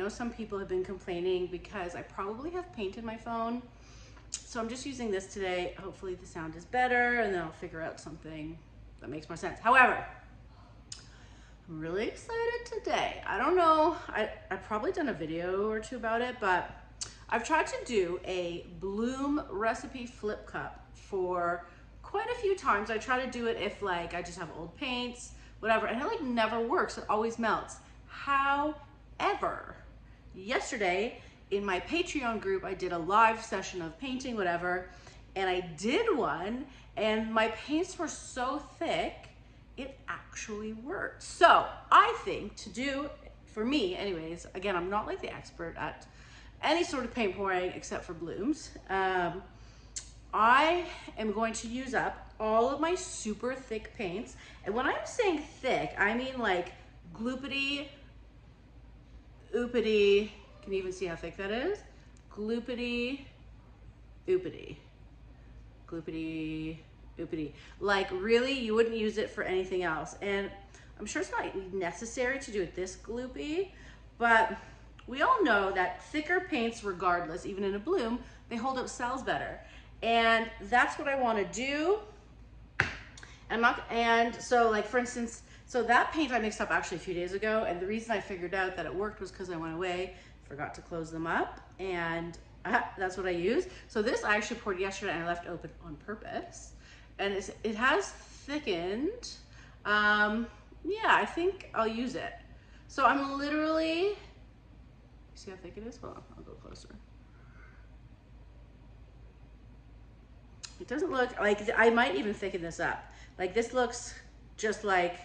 know some people have been complaining because I probably have paint in my phone. So I'm just using this today. Hopefully the sound is better and then I'll figure out something that makes more sense. However, I'm really excited today. I don't know, I've probably done a video or two about it, but I've tried to do a bloom recipe flip cup for quite a few times. I try to do it if like I just have old paints, whatever, and it like never works. It always melts. However, yesterday in my Patreon group, I did a live session of painting, whatever, and I did one and my paints were so thick, it actually worked. So I think to do, for me anyways, again, I'm not like the expert at any sort of paint pouring except for blooms. I am going to use up all of my super thick paints. And when I'm saying thick, I mean like gloopity, oopity, can you even see how thick that is? Gloopity, oopity, gloopity, oopity. Like really, you wouldn't use it for anything else. And I'm sure it's not necessary to do it this gloopy, but we all know that thicker paints, regardless, even in a bloom, they hold up cells better. And that's what I want to do. And so like for instance, so that paint I mixed up actually a few days ago, and the reason I figured out that it worked was because I went away, forgot to close them up, and that's what I used. So this I actually poured yesterday and I left open on purpose, and it has thickened. Yeah, I think I'll use it. So I'm literally, see how thick it is? Hold on, I'll go closer. It doesn't look like, I might even thicken this up. Like this looks just like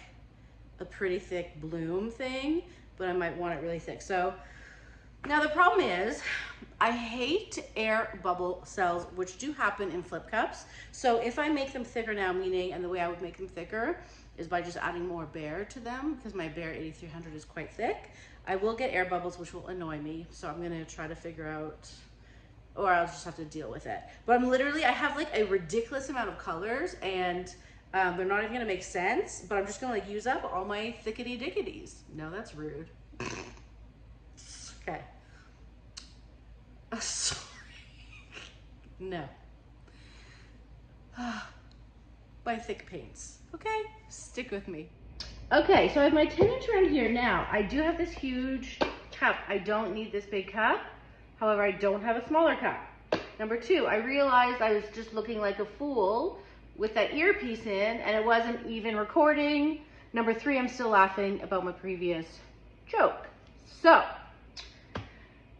a pretty thick bloom thing, but I might want it really thick. So now the problem is I hate air bubble cells, which do happen in flip cups. So if I make them thicker now, meaning, and the way I would make them thicker is by just adding more behr to them, because my behr 8300 is quite thick, I will get air bubbles, which will annoy me. So I'm gonna try to figure out, or I'll just have to deal with it. But I'm literally, I have like a ridiculous amount of colors, and they're not even gonna make sense, but I'm just gonna like use up all my thickety dickities. No, that's rude. Okay. Sorry. No. My thick paints, okay? Stick with me. Okay, so I have my 10-inch around here. Now, I do have this huge cup. I don't need this big cup. However, I don't have a smaller cup. Number two, I realized I was just looking like a fool with that earpiece in and it wasn't even recording. Number three, I'm still laughing about my previous joke. So,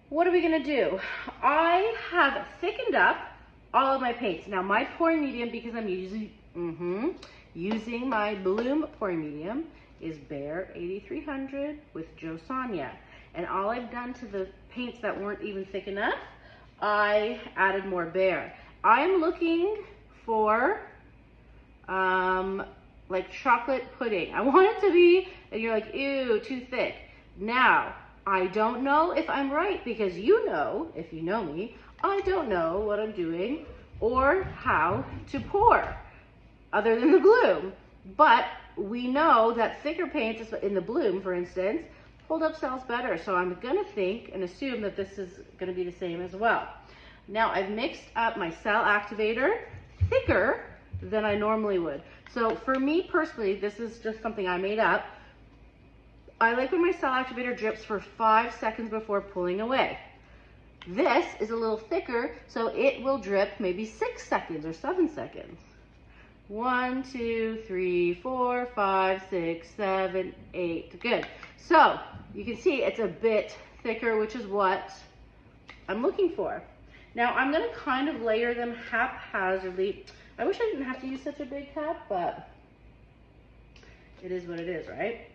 what are we gonna do? I have thickened up all of my paints. Now my pouring medium, because I'm using my bloom pouring medium, is behr 8300 with josonja. And all I've done to the paints that weren't even thick enough, I added more behr. I'm looking for like chocolate pudding. I want it to be, and you're like, ew, too thick. Now, I don't know if I'm right, because you know, if you know me, I don't know what I'm doing or how to pour other than the bloom. But we know that thicker paints in the bloom, for instance, hold up cells better. So I'm gonna think and assume that this is gonna be the same as well. Now I've mixed up my cell activator thicker than I normally would. So for me personally, this is just something I made up. I like when my cell activator drips for 5 seconds before pulling away. This is a little thicker, so it will drip maybe 6 seconds or 7 seconds. 1, 2, 3, 4, 5, 6, 7, 8. Good. So you can see it's a bit thicker, which is what I'm looking for. Now I'm going to kind of layer them haphazardly. I wish I didn't have to use such a big cup, but it is what it is, right?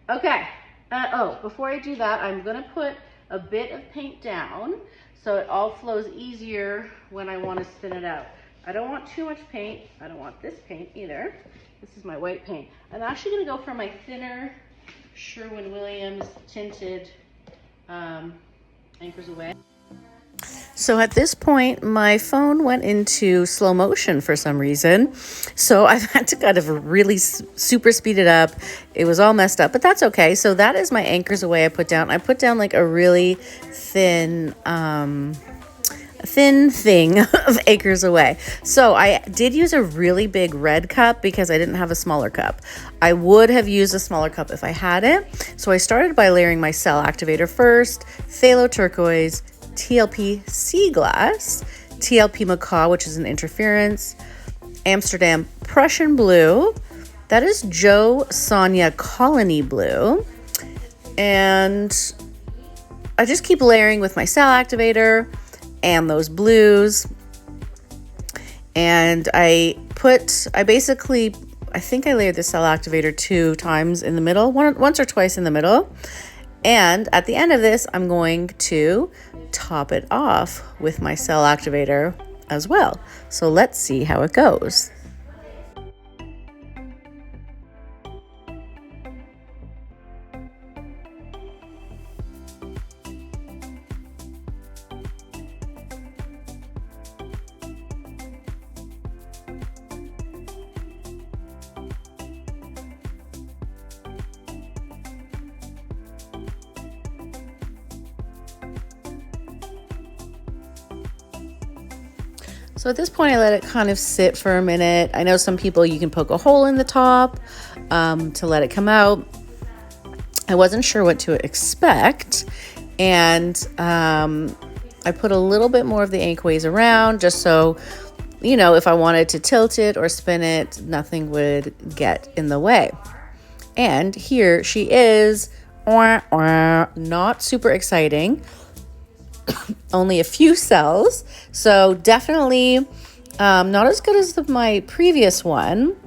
Okay. Oh, before I do that, I'm going to put a bit of paint down so it all flows easier when I want to spin it out. I don't want too much paint. I don't want this paint either. This is my white paint. I'm actually going to go for my thinner Sherwin-Williams tinted Anchors Away. So at this point, my phone went into slow motion for some reason. So I've had to kind of really super speed it up. It was all messed up, but that's okay. So that is my anchors away I put down. I put down like a really thin thing of anchors away. So I did use a really big red cup because I didn't have a smaller cup. I would have used a smaller cup if I had it. So I started by layering my cell activator first, phthalo turquoise, TLP sea glass, TLP macaw, which is an interference, Amsterdam Prussian blue, that is josonja colony blue, and I just keep layering with my cell activator and those blues. And I think I layered the cell activator 2 times in the middle, once or twice in the middle. And at the end of this, I'm going to top it off with my cell activator as well. So let's see how it goes. So at this point, I let it kind of sit for a minute. I know some people, you can poke a hole in the top to let it come out. I wasn't sure what to expect. And I put a little bit more of the ankways around just so, you know, if I wanted to tilt it or spin it, nothing would get in the way. And here she is, not super exciting. Only a few cells, so definitely not as good as my previous one.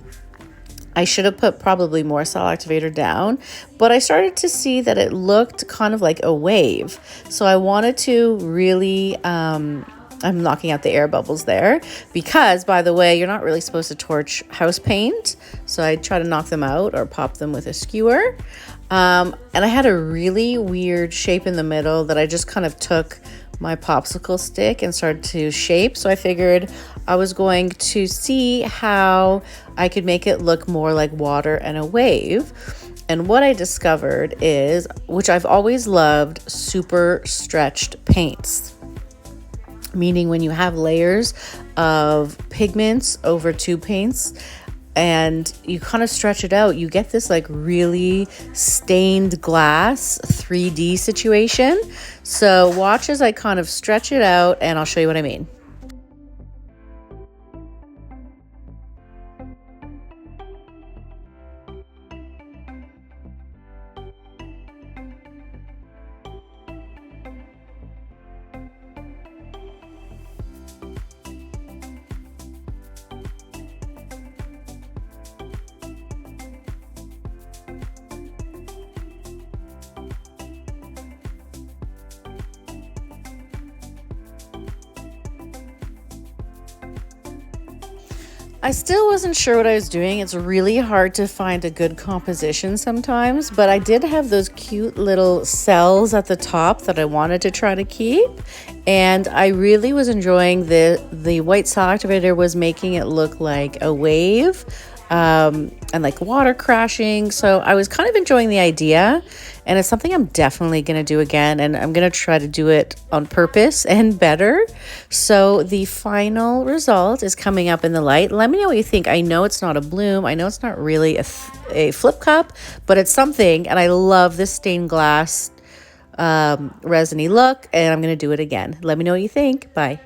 I should have put probably more cell activator down, but I started to see that it looked kind of like a wave. So I wanted to really, I'm knocking out the air bubbles there because, by the way, you're not really supposed to torch house paint. So I try to knock them out or pop them with a skewer. And I had a really weird shape in the middle that I just kind of took my popsicle stick and started to shape. So I figured I was going to see how I could make it look more like water and a wave. And what I discovered is, which I've always loved, super stretched paints. Meaning when you have layers of pigments over 2 paints, and you kind of stretch it out, you get this like really stained glass 3D situation. So watch as I kind of stretch it out and I'll show you what I mean. I still wasn't sure what I was doing. It's really hard to find a good composition sometimes, but I did have those cute little cells at the top that I wanted to try to keep. And I really was enjoying the white cell activator was making it look like a wave and like water crashing. So I was kind of enjoying the idea, and it's something I'm definitely going to do again, and I'm going to try to do it on purpose and better. So the final result is coming up in the light. Let me know what you think. I know it's not a bloom. I know it's not really a flip cup, but it's something, and I love this stained glass resiny look, and I'm going to do it again. Let me know what you think. Bye.